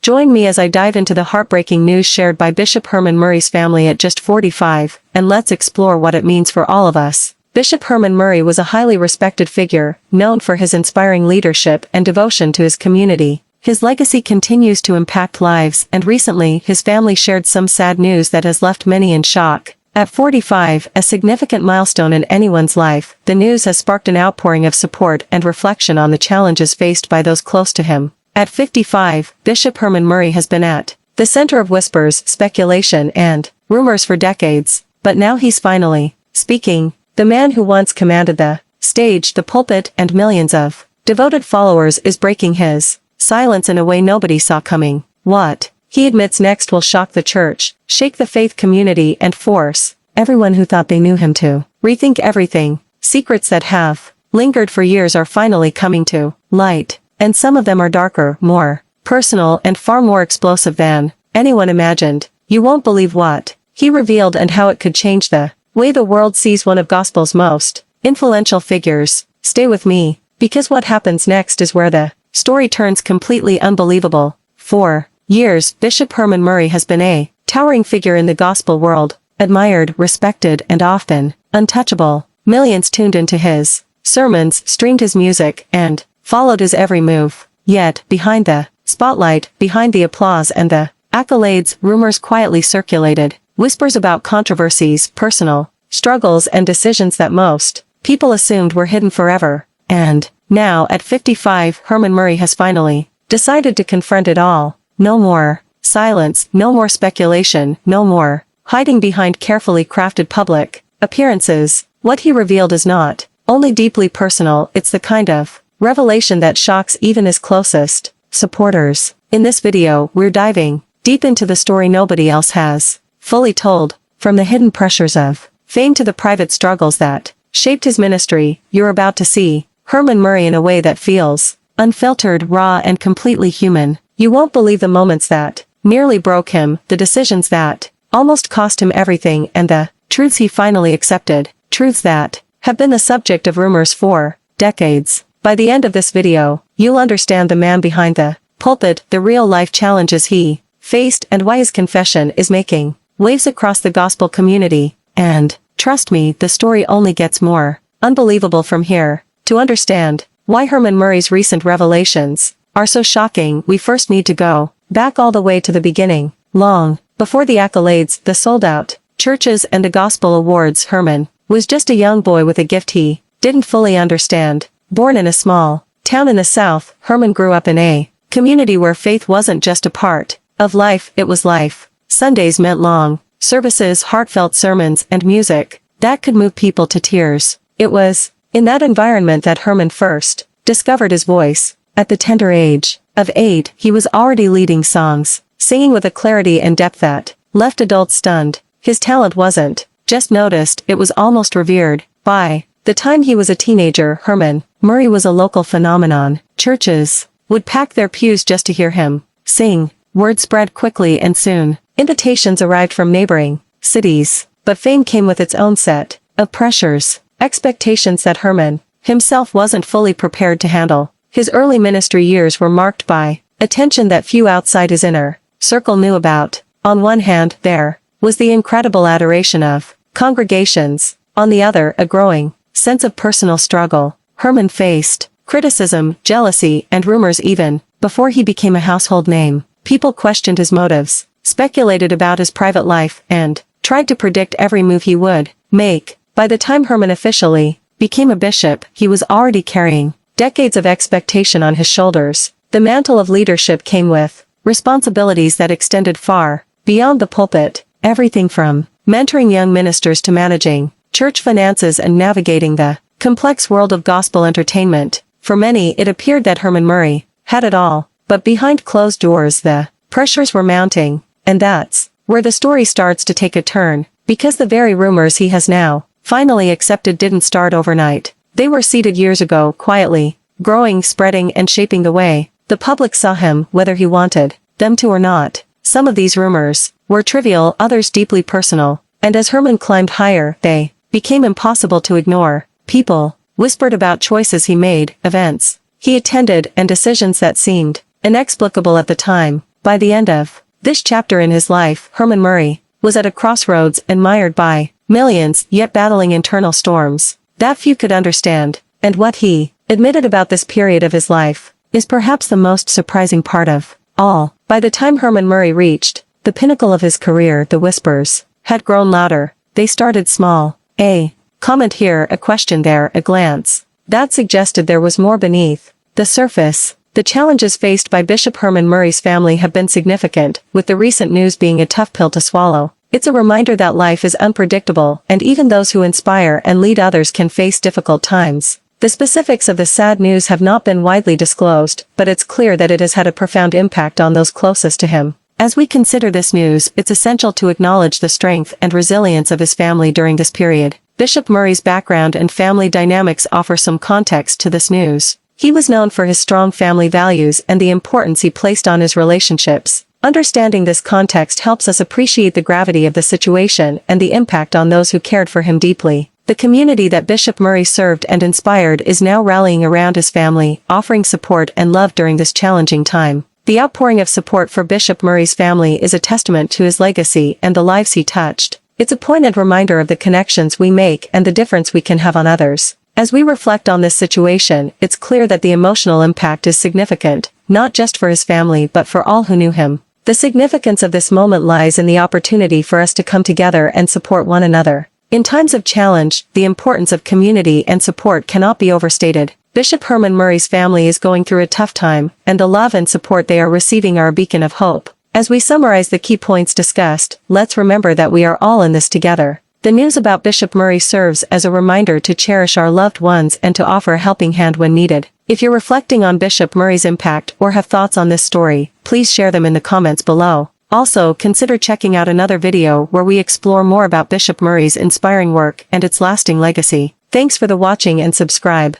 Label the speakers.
Speaker 1: Join me as I dive into the heartbreaking news shared by Bishop Herman Murray's family at just 45, and let's explore what it means for all of us. Bishop Herman Murray was a highly respected figure, known for his inspiring leadership and devotion to his community. His legacy continues to impact lives, and recently his family shared some sad news that has left many in shock. At 45, a significant milestone in anyone's life, the news has sparked an outpouring of support and reflection on the challenges faced by those close to him. At 55, Bishop Herman Murray has been at the center of whispers, speculation, and rumors for decades, but now he's finally speaking. The man who once commanded the stage, the pulpit, and millions of devoted followers is breaking his silence in a way nobody saw coming. What he admits next will shock the church, shake the faith community, and force everyone who thought they knew him to rethink everything. Secrets that have lingered for years are finally coming to light, and some of them are darker, more personal, and far more explosive than anyone imagined. You won't believe what he revealed and how it could change the way the world sees one of gospel's most influential figures. Stay with me, because what happens next is where the story turns completely unbelievable. For years, Bishop Herman Murray has been a towering figure in the gospel world, admired, respected, and often untouchable. Millions tuned into his sermons, streamed his music, and followed his every move. Yet, behind the spotlight, behind the applause and the accolades, rumors quietly circulated. Whispers about controversies, personal struggles, and decisions that most people assumed were hidden forever. And now, at 55, Herman Murray has finally decided to confront it all. No more silence, no more speculation, no more hiding behind carefully crafted public appearances. What he revealed is not only deeply personal, it's the kind of revelation that shocks even his closest supporters. In this video, we're diving deep into the story nobody else has fully told, from the hidden pressures of fame to the private struggles that shaped his ministry. You're about to see Herman Murray in a way that feels unfiltered, raw, and completely human. You won't believe the moments that nearly broke him, the decisions that almost cost him everything, and the truths he finally accepted, truths that have been the subject of rumors for decades. By the end of this video, you'll understand the man behind the pulpit, the real-life challenges he faced, and why his confession is making waves across the gospel community. And trust me, the story only gets more unbelievable from here. To understand why Herman Murray's recent revelations are so shocking, we first need to go back all the way to the beginning. Long before the accolades, the sold-out churches, and the gospel awards, Herman was just a young boy with a gift he didn't fully understand. Born in a small town in the South, Herman grew up in a community where faith wasn't just a part of life, it was life. Sundays meant long services, heartfelt sermons, and music that could move people to tears. It was in that environment that Herman first discovered his voice. At the tender age of 8, he was already leading songs, singing with a clarity and depth that left adults stunned. His talent wasn't just noticed, it was almost revered. By the time he was a teenager, Herman Murray was a local phenomenon. Churches would pack their pews just to hear him sing. Word spread quickly, and soon invitations arrived from neighboring cities. But fame came with its own set of pressures, expectations that Herman himself wasn't fully prepared to handle. His early ministry years were marked by attention that few outside his inner circle knew about. On one hand, there was the incredible adoration of congregations. On the other, a growing sense of personal struggle. Herman faced criticism, jealousy, and rumors even before he became a household name. People questioned his motives, speculated about his private life, and tried to predict every move he would make. By the time Herman officially became a bishop, he was already carrying decades of expectation on his shoulders. The mantle of leadership came with responsibilities that extended far beyond the pulpit, everything from mentoring young ministers to managing church finances and navigating the complex world of gospel entertainment. For many, it appeared that Herman Murray had it all, but behind closed doors the pressures were mounting. And that's where the story starts to take a turn, because the very rumors he has now finally accepted didn't start overnight. They were seeded years ago, quietly growing, spreading, and shaping the way the public saw him, whether he wanted them to or not. Some of these rumors were trivial, others deeply personal, and as Herman climbed higher, they became impossible to ignore. People whispered about choices he made, events he attended, and decisions that seemed inexplicable at the time. By the end of this chapter in his life, Herman Murray was at a crossroads, admired by millions, yet battling internal storms that few could understand. And what he admitted about this period of his life is perhaps the most surprising part of all. By the time Herman Murray reached the pinnacle of his career, the whispers had grown louder. They started small. A comment here, a question there, a glance that suggested there was more beneath the surface. The challenges faced by Bishop Herman Murray's family have been significant, with the recent news being a tough pill to swallow. It's a reminder that life is unpredictable, and even those who inspire and lead others can face difficult times. The specifics of the sad news have not been widely disclosed, but it's clear that it has had a profound impact on those closest to him. As we consider this news, it's essential to acknowledge the strength and resilience of his family during this period. Bishop Murray's background and family dynamics offer some context to this news. He was known for his strong family values and the importance he placed on his relationships. Understanding this context helps us appreciate the gravity of the situation and the impact on those who cared for him deeply. The community that Bishop Murray served and inspired is now rallying around his family, offering support and love during this challenging time. The outpouring of support for Bishop Murray's family is a testament to his legacy and the lives he touched. It's a poignant reminder of the connections we make and the difference we can have on others. As we reflect on this situation, it's clear that the emotional impact is significant, not just for his family but for all who knew him. The significance of this moment lies in the opportunity for us to come together and support one another. In times of challenge, the importance of community and support cannot be overstated. Bishop Herman Murray's family is going through a tough time, and the love and support they are receiving are a beacon of hope. As we summarize the key points discussed, let's remember that we are all in this together. The news about Bishop Murray serves as a reminder to cherish our loved ones and to offer a helping hand when needed. If you're reflecting on Bishop Murray's impact or have thoughts on this story, please share them in the comments below. Also, consider checking out another video where we explore more about Bishop Murray's inspiring work and its lasting legacy. Thanks for the watching and subscribe.